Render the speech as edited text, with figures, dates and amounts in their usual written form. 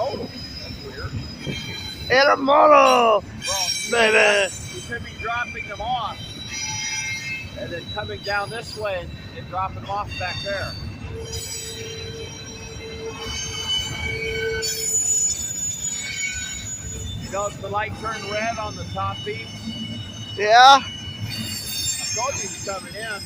Oh, that's weird. Hermano, Well, baby. you could be dropping them off and then coming down this way and dropping them off back there. You know, the light turned red on the top beam. Yeah. I told you he's coming in.